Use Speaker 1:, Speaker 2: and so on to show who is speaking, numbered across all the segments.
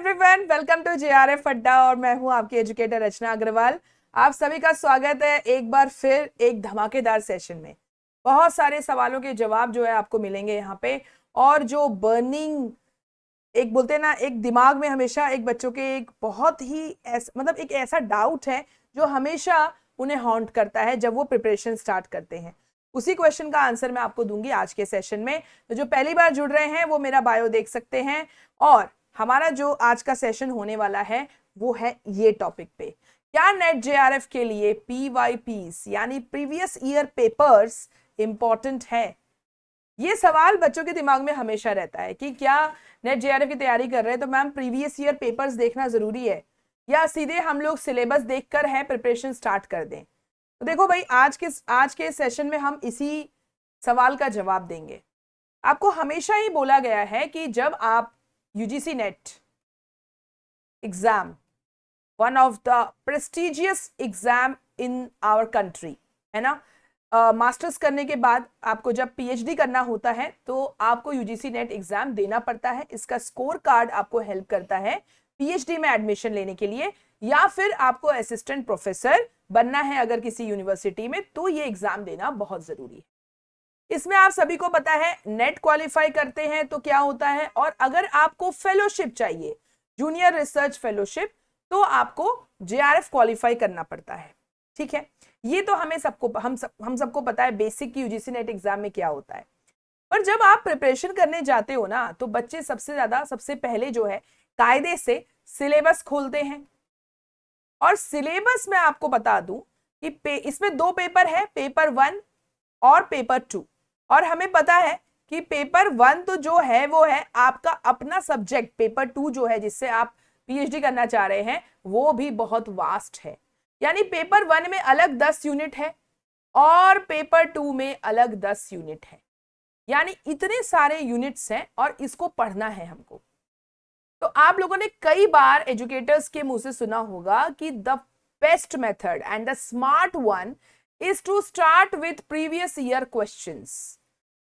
Speaker 1: Everyone, welcome to JRF अड्डा और मैं हूं आपकी एजुकेटर रचना अग्रवाल। आप सभी का स्वागत है एक बार फिर एक धमाकेदार सेशन में। बहुत सारे सवालों के जवाब जो है आपको मिलेंगे यहाँ पे। और जो बर्निंग एक बोलते हैं ना, एक दिमाग में हमेशा एक बच्चों के एक बहुत ही मतलब एक ऐसा डाउट है जो हमेशा उन्हें हॉन्ट करता है जब वो प्रिपरेशन स्टार्ट करते हैं। उसी क्वेश्चन का आंसर मैं आपको दूंगी आज के सेशन में। तो जो पहली बार जुड़ रहे हैं वो मेरा बायो देख सकते हैं। और हमारा जो आज का सेशन होने वाला है वो है ये टॉपिक पे, क्या नेट जेआरएफ के लिए पीवाईपीस यानी प्रीवियस ईयर पेपर्स इंपॉर्टेंट है। ये सवाल बच्चों के दिमाग में हमेशा रहता है कि क्या नेट जेआरएफ की तैयारी कर रहे हैं तो मैम प्रीवियस ईयर पेपर्स देखना जरूरी है या सीधे हम लोग सिलेबस देखकर है प्रिपरेशन स्टार्ट कर दें। तो देखो भाई, आज के सेशन में हम इसी सवाल का जवाब देंगे। आपको हमेशा ही बोला गया है कि जब आप UGC NET exam, one of the prestigious exam in our country, है ना, मास्टर्स करने के बाद आपको जब पीएचडी करना होता है तो आपको यूजीसी नेट एग्जाम देना पड़ता है। इसका स्कोर कार्ड आपको हेल्प करता है पीएचडी में एडमिशन लेने के लिए, या फिर आपको असिस्टेंट प्रोफेसर बनना है अगर किसी यूनिवर्सिटी में, तो ये एग्जाम देना बहुत जरूरी है। इसमें आप सभी को पता है नेट क्वालिफाई करते हैं तो क्या होता है, और अगर आपको फेलोशिप चाहिए, जूनियर रिसर्च फेलोशिप, तो आपको जेआरएफ क्वालिफाई करना पड़ता है। ठीक है, ये तो हमें सबको हम सबको पता है बेसिक की यूजीसी नेट एग्जाम में क्या होता है। पर जब आप प्रिपरेशन करने जाते हो ना, तो बच्चे सबसे पहले जो है कायदे से सिलेबस खोलते हैं। और सिलेबस में आपको बता दूं कि इसमें दो पेपर है, पेपर 1 और पेपर 2। और हमें पता है कि पेपर 1 तो जो है वो है आपका अपना सब्जेक्ट, पेपर 2 जो है जिससे आप पीएचडी करना चाह रहे हैं वो भी बहुत वास्ट है। यानी पेपर 1 में अलग 10 यूनिट है और पेपर 2 में अलग 10 यूनिट है। यानी इतने सारे यूनिट्स हैं और इसको पढ़ना है हमको। तो आप लोगों ने कई बार एजुकेटर्स के मुंह से सुना होगा कि the best method and the smart one is to start with previous year questions.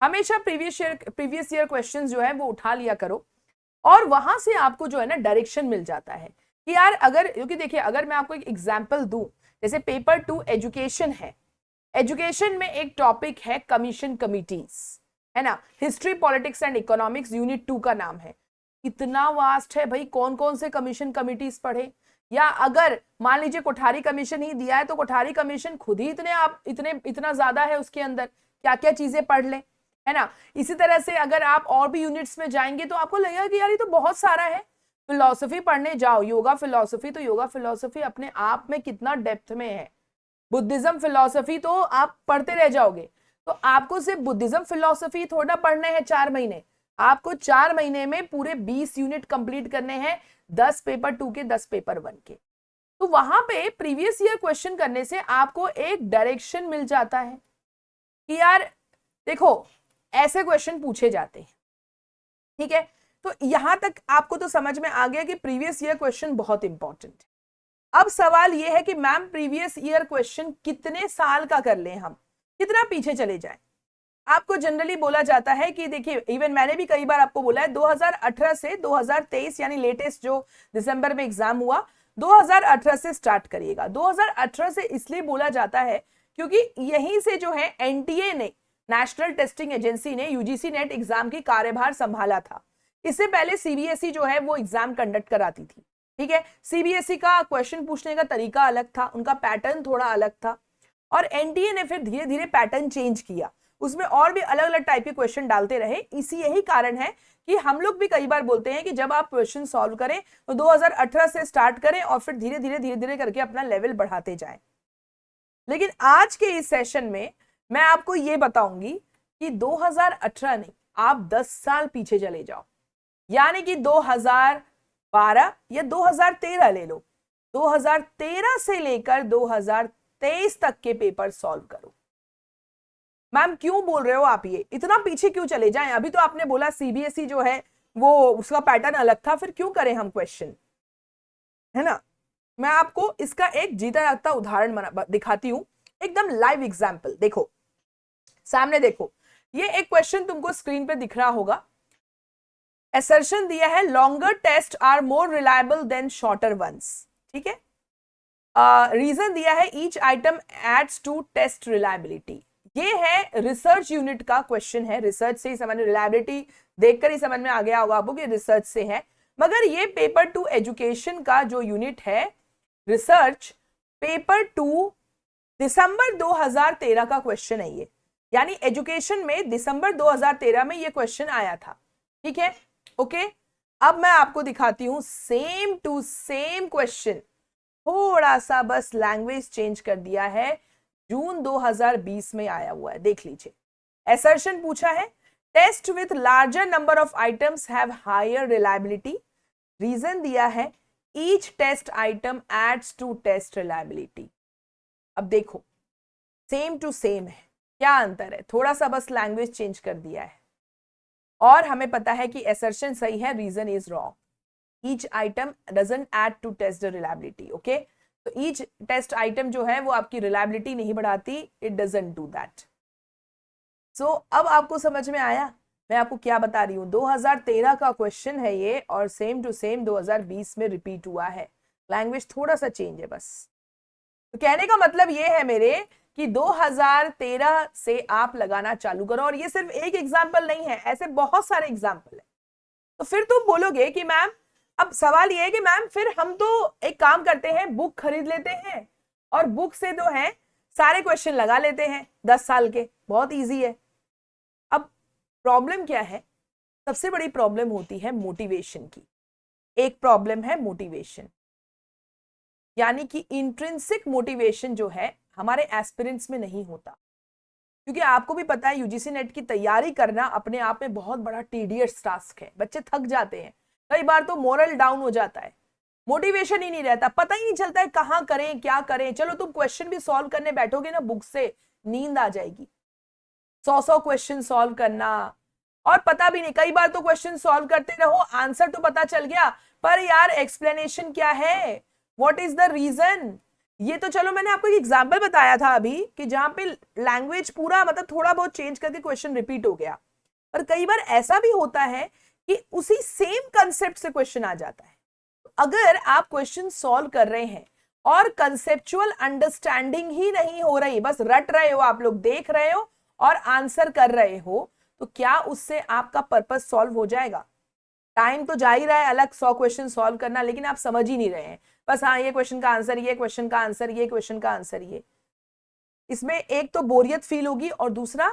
Speaker 1: हमेशा प्रीवियस ईयर क्वेश्चंस जो है वो उठा लिया करो और वहां से आपको जो है ना डायरेक्शन मिल जाता है कि यार अगर, क्योंकि देखिए अगर मैं आपको एक एग्जांपल दूं, जैसे पेपर 2 एजुकेशन है, एजुकेशन में एक टॉपिक है कमीशन कमिटीज, है ना, history politics and economics unit 2 का नाम है। इतना वास्ट है भाई, कौन कौन से कमीशन कमिटीज पढ़े। या अगर मान लीजिए कोठारी कमीशन ही दिया है तो कोठारी कमीशन खुद ही इतना ज्यादा है, उसके अंदर क्या क्या चीजें पढ़ ले, है ना। इसी तरह से अगर आप और भी यूनिट्स में जाएंगे तो आपको लगेगा कि यार ये तो बहुत सारा है। फिलॉसफी पढ़ने जाओ, योगा फिलॉसफी, तो योगा फिलॉसफी अपने आप में कितना डेप्थ में है। बुद्धिज्म फिलॉसफी तो आप पढ़ते रह जाओगे। तो आपको सिर्फ बुद्धिज्म फिलॉसफी थोड़ा पढ़ने हैं 4 महीने, आपको 4 महीने में पूरे 20 यूनिट कंप्लीट करने हैं, 10 पेपर 2 के, 10 पेपर 1 के। तो वहां पे प्रीवियस ईयर क्वेश्चन करने से आपको एक डायरेक्शन मिल जाता है कि यार देखो ऐसे क्वेश्चन पूछे जाते हैं। ठीक है, तो यहां तक आपको तो समझ में आ गया कि प्रीवियस ईयर क्वेश्चन बहुत इंपॉर्टेंट है। अब सवाल यह है कि मैम प्रीवियस ईयर क्वेश्चन कितने साल का कर लें, हम कितना पीछे चले जाएं। आपको जनरली बोला जाता है कि देखिए, इवन मैंने भी कई बार आपको बोला है 2018 से 2023 यानी लेटेस्ट जो दिसंबर में एग्जाम हुआ 2018 से स्टार्ट करिएगा। 2018 से इसलिए बोला जाता है क्योंकि यहीं से जो है एनटीए ने, नेशनल टेस्टिंग एजेंसी ने यूजीसी नेट एग्जाम की कार्यभार संभाला था। इससे पहले सीबीएसई जो है वो एग्जाम कंडक्ट कराती थी। ठीक है, सीबीएसई का क्वेश्चन पूछने का तरीका अलग था, उनका पैटर्न थोड़ा अलग था, और एनटीए ने फिर धीरे धीरे पैटर्न चेंज किया, उसमें और भी अलग अलग टाइप के क्वेश्चन डालते रहे। यही कारण है कि हम लोग भी कई बार बोलते हैं कि जब आप क्वेश्चन सॉल्व करें तो 2018 से स्टार्ट करें और फिर धीरे धीरे करके अपना लेवल बढ़ाते जाएं। लेकिन आज के इस सेशन में मैं आपको यह बताऊंगी कि 2018 नहीं, आप 10 साल पीछे चले जाओ, यानी कि 2012 या 2013 ले लो। 2013 से लेकर 2023 तक के पेपर सॉल्व करो। मैम क्यों बोल रहे हो आप, ये इतना पीछे क्यों चले जाएं? अभी तो आपने बोला सीबीएसई जो है वो उसका पैटर्न अलग था, फिर क्यों करें हम क्वेश्चन, है ना। मैं आपको इसका एक जीता जागता उदाहरण दिखाती हूं, एकदम लाइव एग्जांपल। देखो सामने, देखो ये एक क्वेश्चन तुमको स्क्रीन पे दिख रहा होगा। असर्शन दिया है longer test are more reliable than shorter ones, ठीक है। रीजन दिया है each item adds to test reliability. ये है रिसर्च यूनिट का क्वेश्चन है, रिसर्च से ही समझ, रिलायबिलिटी देखकर ही समझ में आ गया होगा आपको कि रिसर्च से है। मगर ये पेपर 2 एजुकेशन का जो यूनिट है रिसर्च, पेपर 2 दिसंबर 2013 का क्वेश्चन है ये, यानी एजुकेशन में दिसंबर 2013 में ये क्वेश्चन आया था, ठीक है। ओके, अब मैं आपको दिखाती हूं सेम टू सेम क्वेश्चन, थोड़ा सा बस लैंग्वेज चेंज कर दिया है, जून 2020 में आया हुआ है, देख लीजिए। असर्शन पूछा है test with larger number of items have higher reliability. Reason दिया है each test item adds to test reliability. अब देखो सेम टू सेम है, क्या अंतर है, थोड़ा सा बस लैंग्वेज चेंज कर दिया है। और हमें पता है कि असर्शन सही है, reason is wrong. Each item doesn't add to test the reliability, okay. तो ईच टेस्ट आइटम जो है वो आपकी रिलायबिलिटी नहीं बढ़ाती, it doesn't do that. So अब आपको समझ में आया मैं आपको क्या बता रही हूं। 2013 का क्वेश्चन है ये और सेम टू सेम 2020 में रिपीट हुआ है, लैंग्वेज थोड़ा सा चेंज है बस। तो कहने का मतलब ये है मेरे कि 2013 से आप लगाना चालू करो, और ये सिर्फ एक एग्जाम्पल नहीं है, ऐसे बहुत सारे एग्जाम्पल है। तो फिर तुम बोलोगे कि मैम, अब सवाल ये है कि मैम फिर हम तो एक काम करते हैं, बुक खरीद लेते हैं और बुक से जो है सारे क्वेश्चन लगा लेते हैं 10 साल के, बहुत इजी है। अब प्रॉब्लम क्या है, सबसे बड़ी प्रॉब्लम होती है मोटिवेशन की। एक प्रॉब्लम है मोटिवेशन, यानी कि इंट्रिंसिक मोटिवेशन जो है हमारे एस्पिरेंट्स में नहीं होता। क्योंकि आपको भी पता है यूजीसी नेट की तैयारी करना अपने आप में बहुत बड़ा टीडियस टास्क है, बच्चे थक जाते हैं, कई बार तो मोरल डाउन हो जाता है, मोटिवेशन ही नहीं रहता, पता ही नहीं चलता है कहाँ करें क्या करें। चलो तुम क्वेश्चन भी सॉल्व करने बैठोगे ना बुक से, नींद आ जाएगी, 100 क्वेश्चन सॉल्व करना, और पता भी नहीं, कई बार तो क्वेश्चन सॉल्व करते रहो, आंसर तो पता चल गया, पर यार एक्सप्लेनेशन क्या है, व्हाट इज द रीजन। ये तो चलो मैंने आपको एक एग्जांपल बताया था अभी कि जहां पे लैंग्वेज पूरा मतलब थोड़ा बहुत चेंज करके क्वेश्चन रिपीट हो गया, पर कई बार ऐसा भी होता है कि उसी सेम कंसेप्ट से क्वेश्चन आ जाता है। अगर आप क्वेश्चन सॉल्व कर रहे हैं और कंसेप्चुअल अंडरस्टैंडिंग ही नहीं हो रही, बस रट रहे हो, आप लोग देख रहे हो और आंसर कर रहे हो, तो क्या उससे आपका पर्पस सॉल्व हो जाएगा? टाइम तो जा ही रहा है अलग 100 क्वेश्चन सॉल्व करना, लेकिन आप समझ ही नहीं रहे हैं, बस हाँ ये क्वेश्चन का आंसर, ये क्वेश्चन का आंसर, ये क्वेश्चन का आंसर, ये। इसमें एक तो बोरियत फील होगी और दूसरा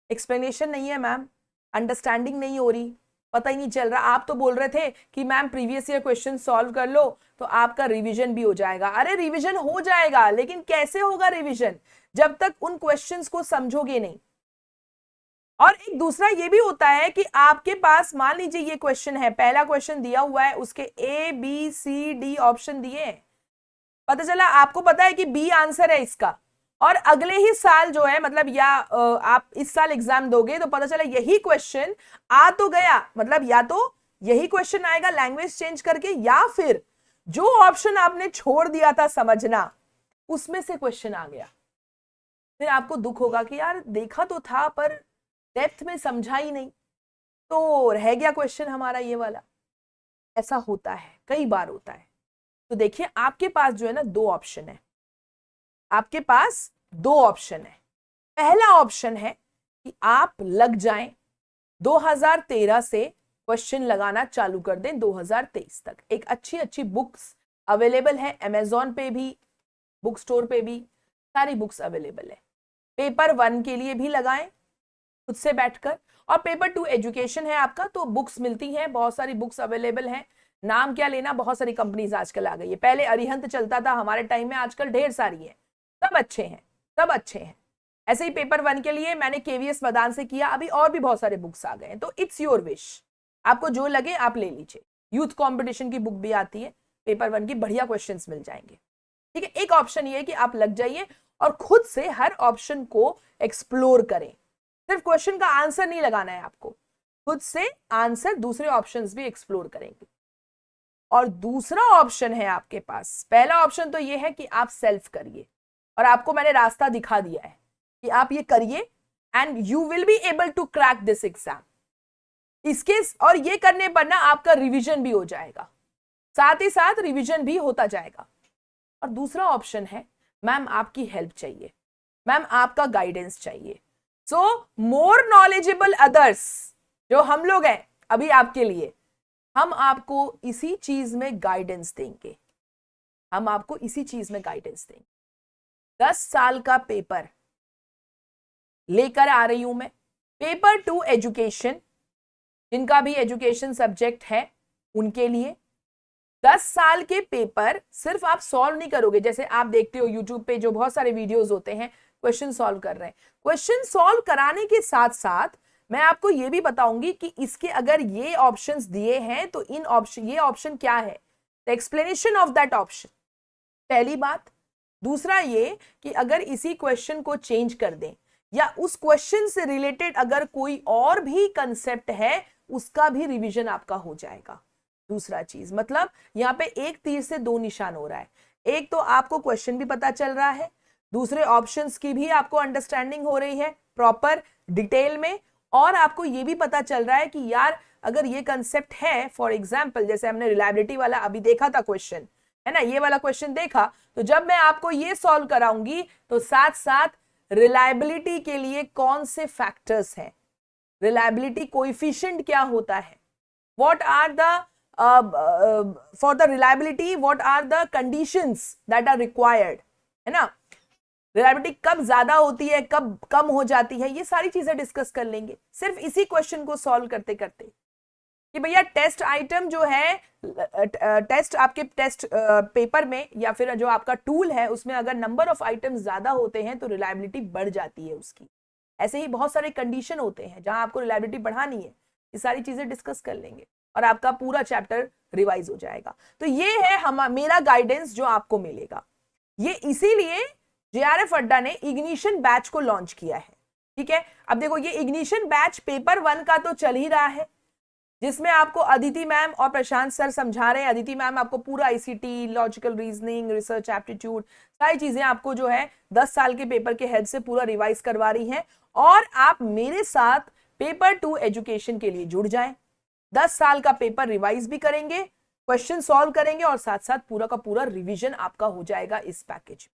Speaker 1: एक्सप्लेनेशन नहीं है मैम, अंडरस्टैंडिंग नहीं हो रही, पता ही नहीं चल रहा। आप तो बोल रहे थे कि ma'am previous year question solve कर लो तो आपका रिवीजन भी हो जाएगा। अरे रिवीजन हो जाएगा, लेकिन कैसे होगा रिवीजन, जब तक उन क्वेश्चंस को समझोगे नहीं। और एक दूसरा ये भी होता है कि आपके पास मान लीजिए ये क्वेश्चन है, पहला क्वेश्चन दिया हुआ है, उसके A B C D option दिए हैं, पता चला आपको पता है कि बी आंसर है इसका, और अगले ही साल जो है मतलब या आप इस साल एग्जाम दोगे तो पता चला यही क्वेश्चन आ तो गया, मतलब या तो यही क्वेश्चन आएगा लैंग्वेज चेंज करके, या फिर जो ऑप्शन आपने छोड़ दिया था समझना उसमें से क्वेश्चन आ गया। फिर आपको दुख होगा कि यार देखा तो था पर डेप्थ में समझा ही नहीं, तो रह गया क्वेश्चन हमारा ये वाला। ऐसा होता है, कई बार होता है। तो देखिए आपके पास जो है ना 2 ऑप्शन है, आपके पास 2 ऑप्शन है। पहला ऑप्शन है कि आप लग जाएं 2013 से क्वेश्चन लगाना चालू कर दें 2023 तक। एक अच्छी अच्छी बुक्स अवेलेबल है, अमेजोन पे भी, बुक स्टोर पे भी सारी बुक्स अवेलेबल है। पेपर 1 के लिए भी लगाएं खुद से बैठकर, और पेपर 2 एजुकेशन है आपका, तो बुक्स मिलती हैं, बहुत सारी बुक्स अवेलेबल हैं। नाम क्या लेना, बहुत सारी कंपनीज आजकल आ गई है, पहले अरिहंत चलता था हमारे टाइम में, आजकल ढेर सारी है, सब अच्छे हैं, सब अच्छे हैं। ऐसे ही पेपर 1 के लिए मैंने केवीएस मदान से किया, अभी और भी बहुत सारे बुक्स आ गए हैं, तो इट्स योर विश, आपको जो लगे आप ले लीजिए। यूथ कॉम्पिटिशन की बुक भी आती है, पेपर 1 की बढ़िया क्वेश्चंस मिल जाएंगे, ठीक है। एक ऑप्शन ये है कि आप लग जाइए और खुद से हर ऑप्शन को एक्सप्लोर करें, सिर्फ क्वेश्चन का आंसर नहीं लगाना है आपको, खुद से आंसर दूसरे ऑप्शंस भी एक्सप्लोर करेंगे। और दूसरा ऑप्शन है आपके पास, पहला ऑप्शन तो ये है कि आप सेल्फ करिए, और आपको मैंने रास्ता दिखा दिया है कि आप ये करिए and you will be able to crack this exam. इसके और ये करने पर ना आपका रिवीजन भी हो जाएगा, साथ ही साथ रिवीजन भी होता जाएगा। और दूसरा ऑप्शन है मैम आपकी हेल्प चाहिए, मैम आपका गाइडेंस चाहिए। सो मोर नॉलेजेबल अदर्स, जो हम लोग हैं अभी आपके लिए, हम आपको इसी चीज में गाइडेंस देंगे, हम आपको इसी चीज में गाइडेंस देंगे। 10 साल का पेपर लेकर आ रही हूं मैं, पेपर 2 एजुकेशन, जिनका भी एजुकेशन सब्जेक्ट है उनके लिए। 10 साल के पेपर सिर्फ आप सॉल्व नहीं करोगे, जैसे आप देखते हो यूट्यूब पे जो बहुत सारे वीडियोस होते हैं क्वेश्चन सॉल्व कर रहे हैं, क्वेश्चन सॉल्व कराने के साथ साथ मैं आपको ये भी बताऊंगी कि इसके अगर ये ऑप्शंस दिए हैं तो इन ऑप्शन, ये ऑप्शन क्या है, the explanation of that option, पहली बात। दूसरा ये कि अगर इसी क्वेश्चन को चेंज कर दें या उस क्वेश्चन से रिलेटेड अगर कोई और भी कंसेप्ट है उसका भी रिवीजन आपका हो जाएगा। दूसरा चीज मतलब यहाँ पे एक तीर से दो निशान हो रहा है, एक तो आपको क्वेश्चन भी पता चल रहा है, दूसरे ऑप्शंस की भी आपको अंडरस्टैंडिंग हो रही है प्रॉपर डिटेल में, और आपको ये भी पता चल रहा है कि यार अगर ये कंसेप्ट है, फॉर एग्जाम्पल जैसे हमने रिलायबिलिटी वाला अभी देखा था क्वेश्चन, है ना, ये वाला क्वेश्चन देखा, तो जब मैं आपको ये सॉल्व कराऊंगी तो साथ साथ रिलायबिलिटी के लिए कौन से फैक्टर्स हैं, रिलायबिलिटी कोएफिशिएंट क्या होता है, what are the for the reliability what are the conditions that are required, है ना, रिलायबिलिटी कब ज्यादा होती है कब कम हो जाती है, ये सारी चीजें डिस्कस कर लेंगे सिर्फ इसी क्वेश्चन को सॉल्व करते करते। कि भैया टेस्ट आइटम जो है, टेस्ट आपके टेस्ट पेपर में या फिर जो आपका टूल है उसमें अगर नंबर ऑफ आइटम्स ज्यादा होते हैं तो रिलायबिलिटी बढ़ जाती है उसकी। ऐसे ही बहुत सारे कंडीशन होते हैं जहां आपको रिलायबिलिटी बढ़ानी है, ये सारी चीजें डिस्कस कर लेंगे और आपका पूरा चैप्टर रिवाइज हो जाएगा। तो ये है मेरा गाइडेंस जो आपको मिलेगा। ये इसीलिए जेआरएफ अड्डा ने इग्निशन बैच को लॉन्च किया है। ठीक है, अब देखो ये इग्निशन बैच पेपर 1 का तो चल ही रहा है, जिसमें आपको अदिति मैम और प्रशांत सर समझा रहे हैं। अदिति मैम आपको पूरा ICT, logical reasoning, research aptitude, सारी चीजें आपको जो है 10 साल के पेपर के हेल्प से पूरा रिवाइज करवा रही हैं। और आप मेरे साथ पेपर 2 एजुकेशन के लिए जुड़ जाएं, 10 साल का पेपर रिवाइज भी करेंगे, क्वेश्चन सॉल्व करेंगे और साथ साथ पूरा का पूरा रिविजन आपका हो जाएगा इस पैकेज।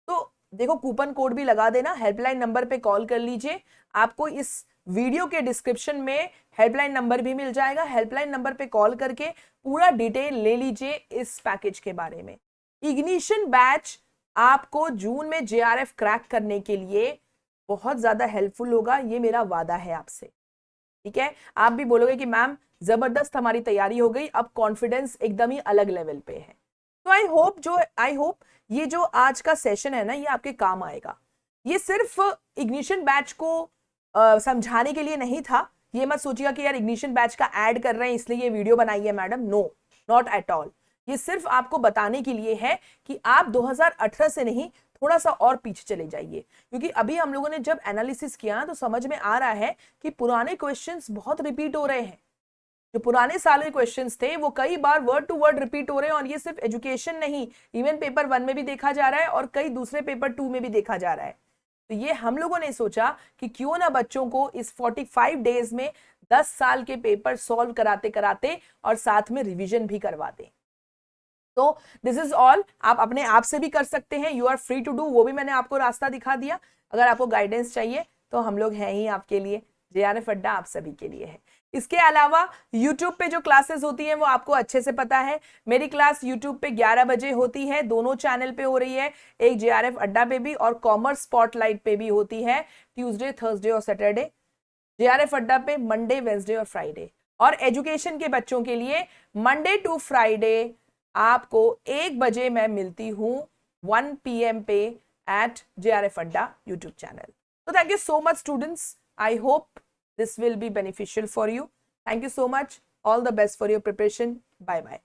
Speaker 1: तो देखो कूपन कोड भी लगा देना, हेल्पलाइन नंबर पे कॉल कर लीजिए, आपको इस वीडियो के डिस्क्रिप्शन में हेल्पलाइन नंबर भी मिल जाएगा, हेल्पलाइन नंबर पे कॉल करके पूरा डिटेल ले लीजिए इस पैकेज के बारे में। इग्निशन बैच आपको जून में जेआरएफ क्रैक करने के लिए बहुत ज्यादा हेल्पफुल होगा, ये मेरा वादा है आपसे। ठीक है, आप भी बोलोगे कि मैम जबरदस्त हमारी तैयारी हो गई, अब कॉन्फिडेंस एकदम ही अलग लेवल पे है। तो आई होप ये जो आज का सेशन है ना ये आपके काम आएगा। ये सिर्फ इग्निशन बैच को समझाने के लिए नहीं था, ये मत सोचिएगा कि यार इग्निशन बैच का ऐड कर रहे हैं इसलिए ये वीडियो बनाई है madam, no, not at all. ये सिर्फ आपको बताने के लिए है कि आप 2018 से नहीं थोड़ा सा और पीछे चले जाइए, क्योंकि अभी हम लोगों ने जब एनालिसिस किया तो समझ में आ रहा है कि पुराने क्वेश्चंस बहुत रिपीट हो रहे हैं। जो पुराने साल के क्वेश्चंस थे वो कई बार वर्ड टू वर्ड रिपीट हो रहे हैं, और ये सिर्फ एजुकेशन नहीं, इवन पेपर 1 में भी देखा जा रहा है और कई दूसरे पेपर 2 में भी देखा जा रहा है। तो ये हम लोगों ने सोचा कि क्यों ना बच्चों को इस 45 डेज में 10 साल के पेपर सॉल्व कराते कराते और साथ में रिवीजन भी करवा दें। तो दिस इज ऑल, आप अपने आप से भी कर सकते हैं, you are free to do, वो भी मैंने आपको रास्ता दिखा दिया। अगर आपको गाइडेंस चाहिए तो हम लोग हैं ही आपके लिए, जेआरएफ अड्डा आप सभी के लिए है। इसके अलावा YouTube पे जो क्लासेस होती हैं वो आपको अच्छे से पता है, मेरी क्लास YouTube पे 11 बजे होती है, दोनों चैनल पे हो रही है, एक जेआरएफ अड्डा पे भी और कॉमर्स स्पॉटलाइट पे भी होती है, ट्यूसडे, थर्सडे और सैटरडे। जेआरएफ अड्डा पे मंडे, वेंसडे और फ्राइडे। और एजुकेशन के बच्चों के लिए मंडे टू फ्राइडे आपको 1 बजे मैं मिलती हूँ 1 PM पे एट जेआरएफ अड्डा यूट्यूब चैनल। तो thank you so much students, I hope this will be beneficial for you. Thank you so much. All the best for your preparation. Bye bye.